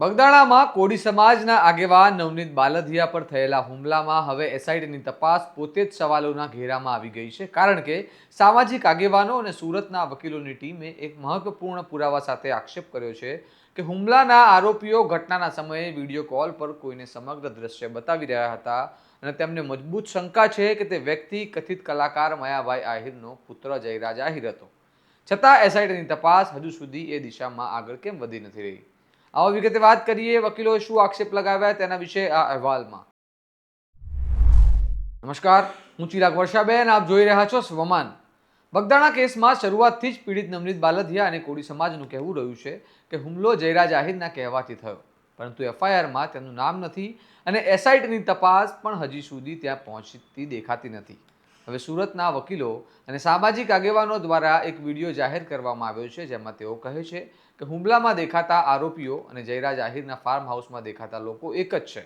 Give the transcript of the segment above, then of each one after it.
બગદાણામાં કોળી સમાજના આગેવાન નવનીત બાલધિયા પર થયેલા હુમલામાં હવે એસઆઈટીની તપાસ પોતે જ સવાલોના ઘેરામાં આવી ગઈ છે, કારણ કે સામાજિક આગેવાનો અને સુરતના વકીલોની ટીમે એક મહત્વપૂર્ણ પુરાવા સાથે આક્ષેપ કર્યો છે કે હુમલાના આરોપીઓ ઘટનાના સમયે વિડીયો કોલ પર કોઈને સમગ્ર દ્રશ્ય બતાવી રહ્યા હતા અને તેમને મજબૂત શંકા છે કે તે વ્યક્તિ કથિત કલાકાર મયાભાઈ આહિરનો પુત્ર જયરાજ આહિર હતો. છતાં એસઆઈટીની તપાસ હજુ સુધી એ દિશામાં આગળ કેમ વધી નથી રહી? આવો વિગતે વાત કરીએ. વકીલોએ શું આક્ષેપ લગાવ્યા તેના વિશે આ અહેવાલમાં. નમસ્કાર, હું ચિરાગ વર્ષાબેન, આપ જોઈ રહ્યા છો સ્વમાન. બગદાણા કેસમાં શરૂઆતથી જ પીડિત નવનીત બાલધિયા અને કોળી સમાજનું કહેવું રહ્યું છે કે હુમલો જયરાજ આહિરના કહેવાથી થયો, પરંતુ એફઆઈઆરમાં તેનું નામ નથી અને એસઆઈટીની તપાસ પણ હજી સુધી ત્યાં પહોંચતી દેખાતી નથી. હવે સુરતના વકીલો અને સામાજિક આગેવાનો દ્વારા એક વિડીયો જાહેર કરવામાં આવ્યો છે, જેમાં તેઓ કહે છે કે હુમલામાં દેખાતા આરોપીઓ અને જયરાજ આહિરના ફાર્મ હાઉસમાં દેખાતા લોકો એક જ છે,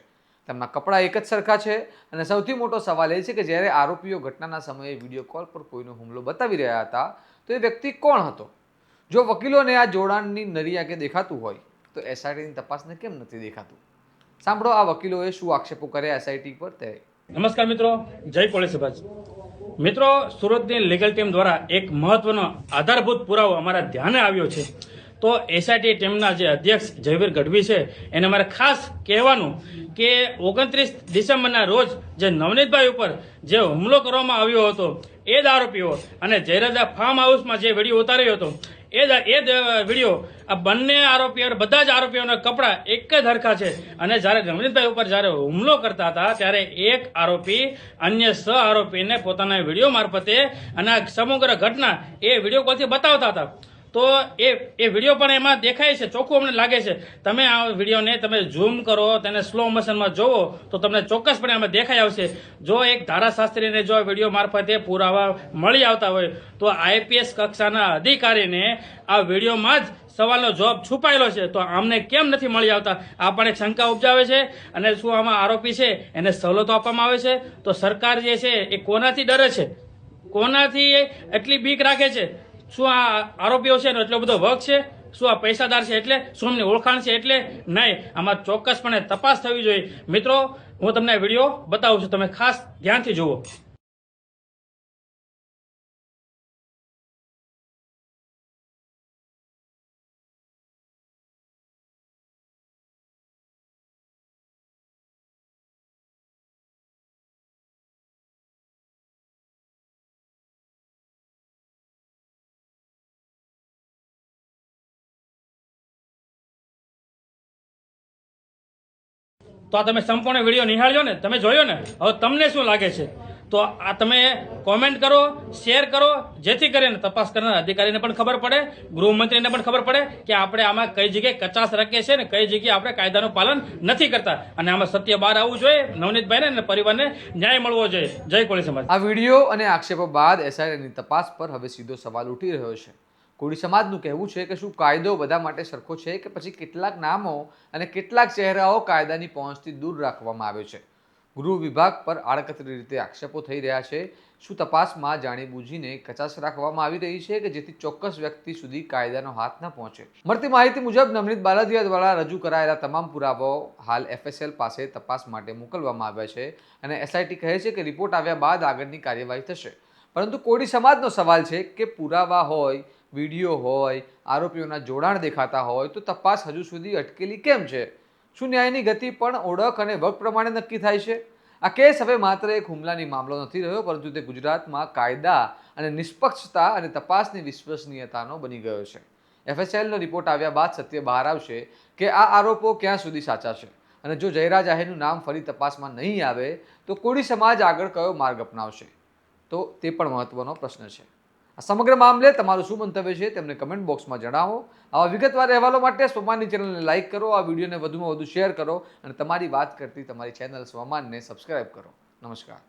તેમના કપડાં એક જ સરખા છે અને સૌથી મોટો સવાલ એ છે કે જ્યારે આરોપીઓ ઘટનાના સમયે વિડીયો કોલ પર કોઈનો હુમલો બતાવી રહ્યા હતા તો એ વ્યક્તિ કોણ હતો? જો વકીલોને આ જોડાણની નરી આંખે દેખાતું હોય તો એસઆઈટીની તપાસને કેમ નથી દેખાતું? સાંભળો આ વકીલોએ શું આક્ષેપો કર્યા એસઆઈટી પર તે. નમસ્કાર મિત્રો, જય કોળી સમાજ. મિત્રો, સુરતની લીગલ ટીમ દ્વારા એક મહત્વનો આધારભૂત પુરાવો અમારા ધ્યાને આવ્યો છે. તો એસઆઈટી ટીમના જે અધ્યક્ષ જયવીર ગઢવી છે એને મારે ખાસ કહેવાનું કે 29 ડિસેમ્બરના રોજ જે નવનીતભાઈ ઉપર જે હુમલો કરવામાં આવ્યો હતો એ જ આરોપીઓ અને જયરાજા ફાર્મ હાઉસમાં જે વિડીયો ઉતાર્યો હતો એ જ વિડીયો આ બંને આરોપીઓ, બધા જ આરોપીઓના કપડાં એક જ હરખા છે. અને જ્યારે નવનીતભાઈ ઉપર જ્યારે હુમલો કરતા હતા ત્યારે એક આરોપી અન્ય સહ આરોપીને પોતાના વિડીયો મારફતે અને આ સમગ્ર ઘટના એ વિડીયો કોલથી બતાવતા હતા. તો એ વિડીયો પણ એમાં દેખાય છે, ચોખ્ખું અમને લાગે છે. તમે આ વિડીયોને તમે ઝૂમ કરો, તેને સ્લો મોશનમાં જોવો તો તમને ચોક્કસપણે આમાં દેખાઈ આવશે. જો એક ધારાશાસ્ત્રીને જો વિડીયો મારફતે પુરાવા મળી આવતા હોય તો આઈપીએસ કક્ષાના અધિકારીને આ વિડીયોમાં જ સવાલનો જવાબ છુપાયેલો છે, તો આમને કેમ નથી મળી આવતા? આ પણ એક શંકા ઉપજાવે છે. અને શું આમાં આરોપી છે એને સવલતો આપવામાં આવે છે? તો સરકાર જે છે એ કોનાથી ડરે છે, કોનાથી એટલી બીક રાખે છે? શું આ આરોપીઓ છે એનો એટલો બધો વગ છે? શું આ પૈસાદાર છે એટલે? શું એમની ઓળખાણ છે એટલે? નહીં, આમાં ચોક્કસપણે તપાસ થવી જોઈએ. મિત્રો, હું તમને વિડીયો બતાવું છું, તમે ખાસ ધ્યાનથી જુઓ. તો આ તમે સંપૂર્ણ વિડીયો નિહાળ્યો ને, તમે જોયો ને, હવે તમને શું લાગે છે? તો આ તમે કોમેન્ટ કરો, શેર કરો, જેથી કરીને તપાસ કરનાર અધિકારીને પણ ખબર પડે, ગૃહમંત્રીને પણ ખબર પડે કે આપણે આમાં કઈ જગ્યાએ કચાશ રાખીએ છીએ ને કઈ જગ્યાએ આપણે કાયદાનું પાલન નથી કરતા. અને આમાં સત્ય બહાર આવવું જોઈએ, નવનીતભાઈને અને પરિવારને ન્યાય મળવો જોઈએ. જય કોળી સમાજ. આ વિડીયો અને આક્ષેપો બાદ એસઆઈટીની તપાસ પર હવે સીધો સવાલ ઉઠી રહ્યો છે. કોળી સમાજનું કહેવું છે કે શું કાયદો બધા માટે સરખો છે કે પછી કેટલાક નામો અને કેટલાક ચહેરાઓ કાયદાની પહોંચથી દૂર રાખવામાં આવે છે? ગૃહ વિભાગ પર આડકતરી રીતે આક્ષેપો થઈ રહ્યા છે. શું તપાસમાં જાણીબૂજીને કચાશ રાખવામાં આવી રહી છે કે જેથી ચોક્કસ વ્યક્તિ સુધી કાયદાનો હાથ ન પહોંચે? મળતી માહિતી મુજબ નવનીત બાલધિયા દ્વારા રજૂ કરાયેલા તમામ પુરાવાઓ હાલ એફએસએલ પાસે તપાસ માટે મોકલવામાં આવ્યા છે અને એસઆઈટી કહે છે કે રિપોર્ટ આવ્યા બાદ આગળની કાર્યવાહી થશે. પરંતુ કોળી સમાજનો સવાલ છે કે પુરાવા હોય, વિડીયો હોય, આરોપીઓના જોડાણ દેખાતા હોય તો તપાસ હજુ સુધી અટકેલી કેમ છે? શું ન્યાયની ગતિ પણ ઓળખ અને વગ પ્રમાણે નક્કી થાય છે? આ કેસ હવે માત્ર એક હુમલાની મામલો નથી રહ્યો, પરંતુ તે ગુજરાતમાં કાયદા અને નિષ્પક્ષતા અને તપાસની વિશ્વસનીયતાનો બની ગયો છે. એફએસએલનો રિપોર્ટ આવ્યા બાદ સત્ય બહાર આવશે કે આ આરોપો ક્યાં સુધી સાચા છે. અને જો જયરાજ આહિરનું નામ ફરી તપાસમાં નહીં આવે તો કોળી સમાજ આગળ કયો માર્ગ અપનાવશે? તો તે પણ મહત્વનો પ્રશ્ન છે. આ સમગ્ર મામલે તમારું શું મંતવ્ય છે તેમને કમેન્ટ બોક્સમાં જણાવો. આવા વિગતવાર અહેવાલો માટે સ્વમાનની ચેનલને લાઇક કરો, આ વિડીયોને વધુમાં વધુ શેર કરો અને તમારી વાત કરતી તમારી ચેનલ સ્વમાનને સબસ્ક્રાઇબ કરો. નમસ્કાર.